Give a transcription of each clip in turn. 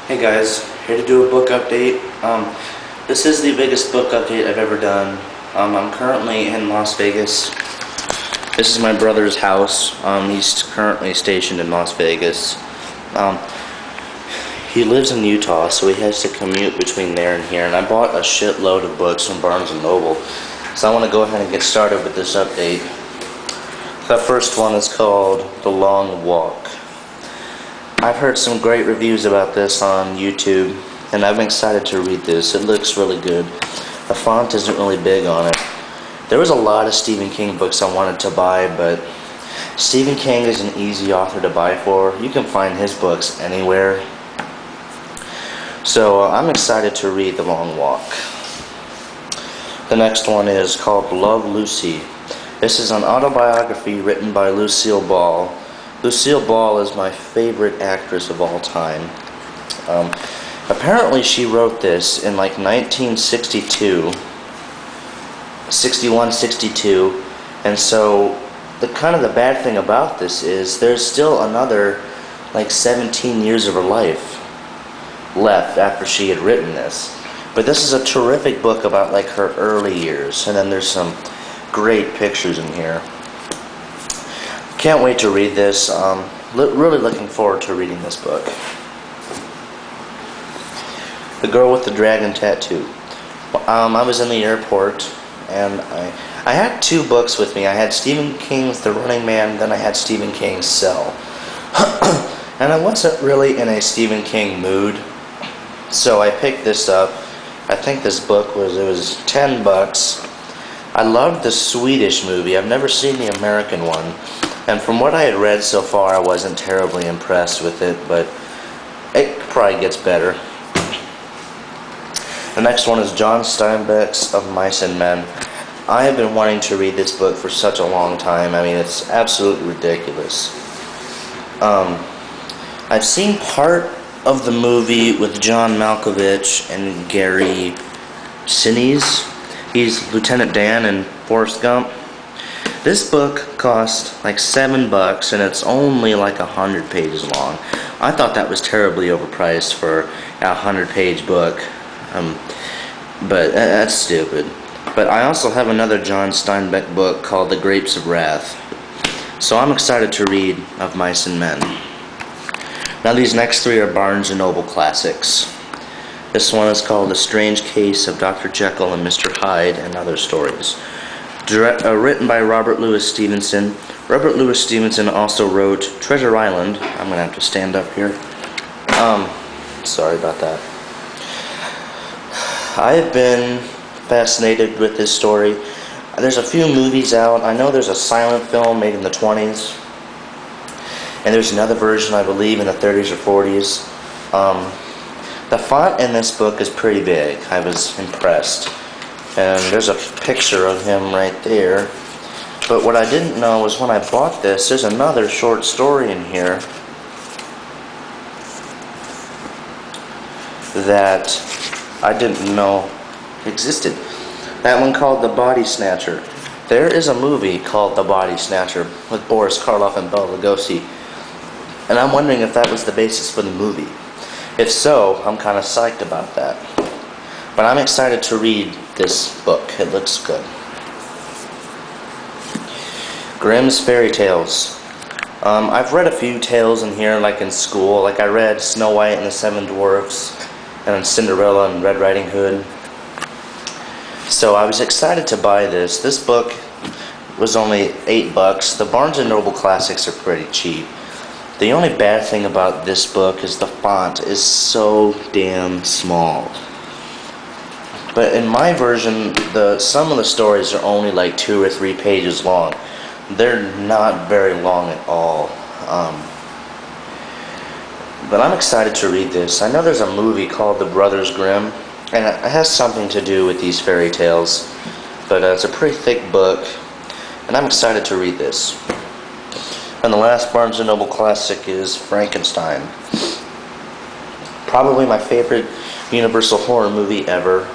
Hey guys, here to do a book update. This is the biggest book update I've ever done. I'm currently in Las Vegas. This is my brother's house. He's currently stationed in Las Vegas. He lives in Utah, so he has to commute between there and here. And I bought a shitload of books from Barnes & Noble. So I want to go ahead and get started with this update. The first one is called The Long Walk. I've heard some great reviews about this on YouTube, and I'm excited to read this. It looks really good. The font isn't really big on it. There was a lot of Stephen King books I wanted to buy, but Stephen King is an easy author to buy for. You can find his books anywhere. So I'm excited to read The Long Walk. The next one is called Love, Lucy. This is an autobiography written by Lucille Ball. Lucille Ball is my favorite actress of all time. Apparently she wrote this in like 1962, 61, 62, and so the bad thing about this is there's still another like 17 years of her life left after she had written this. But this is a terrific book about like her early years, and then there's some great pictures in here. Can't wait to read this. Really looking forward to reading this book. The Girl with the Dragon Tattoo. I was in the airport, and I had two books with me. I had Stephen King's The Running Man, then I had Stephen King's Cell. And I wasn't really in a Stephen King mood, so I picked this up. I think this book was 10 bucks. I loved the Swedish movie. I've never seen the American one. And from what I had read so far, I wasn't terribly impressed with it, but it probably gets better. The next one is John Steinbeck's Of Mice and Men. I have been wanting to read this book for such a long time. I mean, it's absolutely ridiculous. I've seen part of the movie with John Malkovich and Gary Sinise. He's Lieutenant Dan in Forrest Gump. This book cost like $7 and it's only like 100 pages long. I thought that was terribly overpriced for a 100-page book, but that's stupid. But I also have another John Steinbeck book called The Grapes of Wrath, so I'm excited to read Of Mice and Men. Now these next three are Barnes & Noble classics. This one is called The Strange Case of Dr. Jekyll and Mr. Hyde and Other Stories. Written by Robert Louis Stevenson. Robert Louis Stevenson also wrote Treasure Island. I'm going to have to stand up here. Sorry about that. I've been fascinated with this story. There's a few movies out. I know there's a silent film made in the 20s. And there's another version, I believe, in the 30s or 40s. The font in this book is pretty big. I was impressed. And there's a picture of him right there. But what I didn't know was when I bought this, there's another short story in here that I didn't know existed. That one called The Body Snatcher. There is a movie called The Body Snatcher with Boris Karloff and Bela Lugosi. And I'm wondering if that was the basis for the movie. If so, I'm kind of psyched about that. But I'm excited to read this book. It looks good. Grimm's Fairy Tales. I've read a few tales in here, like in school. Like I read Snow White and the Seven Dwarfs, and Cinderella and Red Riding Hood. So I was excited to buy this. This book was only $8. The Barnes & Noble classics are pretty cheap. The only bad thing about this book is the font is so damn small. But in my version, some of the stories are only like 2 or 3 pages long. They're not very long at all. But I'm excited to read this. I know there's a movie called The Brothers Grimm, and it has something to do with these fairy tales. But it's a pretty thick book, and I'm excited to read this. And the last Barnes & Noble classic is Frankenstein. Probably my favorite Universal horror movie ever.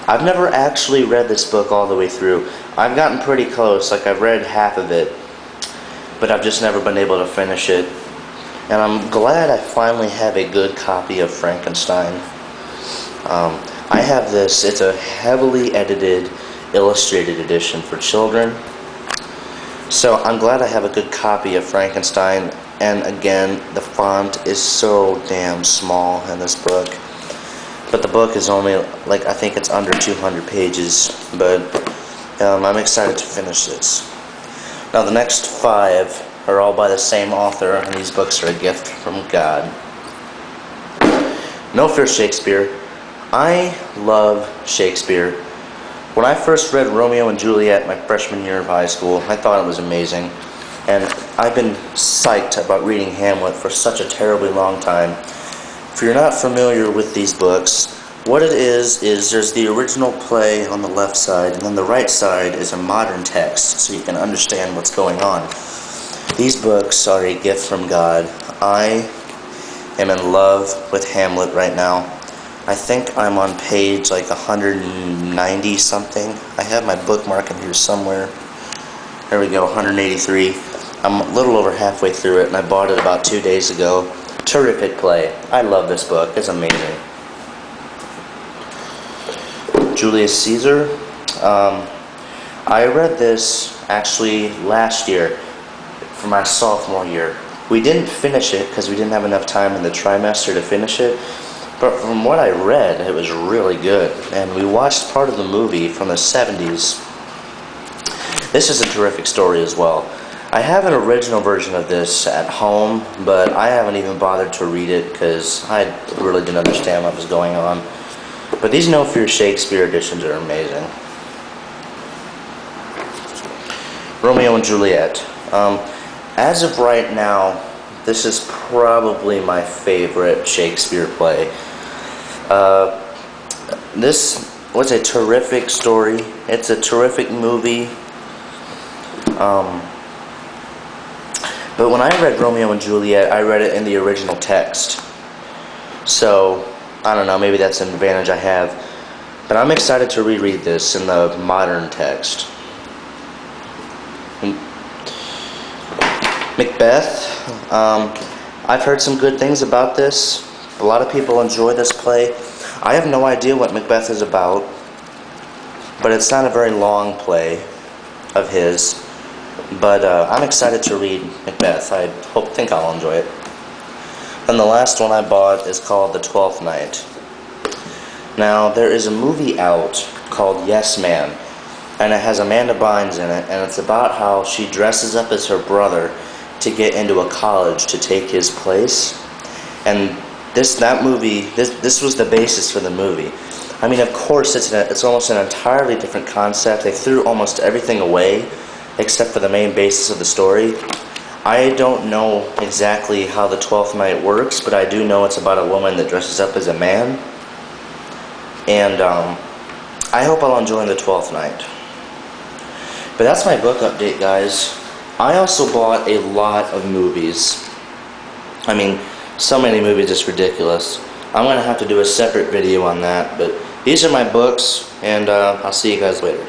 I've never actually read this book all the way through. I've gotten pretty close, like I've read half of it, but I've just never been able to finish it. And I'm glad I finally have a good copy of Frankenstein. I have this, it's a heavily edited, illustrated edition for children. So I'm glad I have a good copy of Frankenstein, and again, the font is so damn small in this book. But the book is only, like, I think it's under 200 pages, but I'm excited to finish this. Now the next 5 are all by the same author, and these books are a gift from God. No Fear Shakespeare. I love Shakespeare. When I first read Romeo and Juliet my freshman year of high school, I thought it was amazing. And I've been psyched about reading Hamlet for such a terribly long time. If you're not familiar with these books, what it is there's the original play on the left side, and then the right side is a modern text, so you can understand what's going on. These books are a gift from God. I am in love with Hamlet right now. I think I'm on page like 190 something. I have my bookmark in here somewhere. There we go, 183. I'm a little over halfway through it, and I bought it about 2 days ago. Terrific play. I love this book. It's amazing. Julius Caesar. I read this actually last year for my sophomore year. We didn't finish it because we didn't have enough time in the trimester to finish it. But from what I read, it was really good. And we watched part of the movie from the 70s. This is a terrific story as well. I have an original version of this at home, but I haven't even bothered to read it because I really didn't understand what was going on. But these No Fear Shakespeare editions are amazing. Romeo and Juliet. As of right now, this is probably my favorite Shakespeare play. This was a terrific story. It's a terrific movie. But when I read Romeo and Juliet, I read it in the original text. So, I don't know, maybe that's an advantage I have. But I'm excited to reread this in the modern text. Macbeth. I've heard some good things about this. A lot of people enjoy this play. I have no idea what Macbeth is about, but it's not a very long play of his. But I'm excited to read Macbeth. I think I'll enjoy it. And the last one I bought is called The Twelfth Night. Now, there is a movie out called Yes Man, and it has Amanda Bynes in it, and it's about how she dresses up as her brother to get into a college to take his place. And this was the basis for the movie. I mean, of course, it's almost an entirely different concept. They threw almost everything away except for the main basis of the story. I don't know exactly how The Twelfth Night works, but I do know it's about a woman that dresses up as a man. And I hope I'll enjoy The Twelfth Night. But that's my book update, guys. I also bought a lot of movies. I mean, so many movies, it's ridiculous. I'm going to have to do a separate video on that, but these are my books, and I'll see you guys later.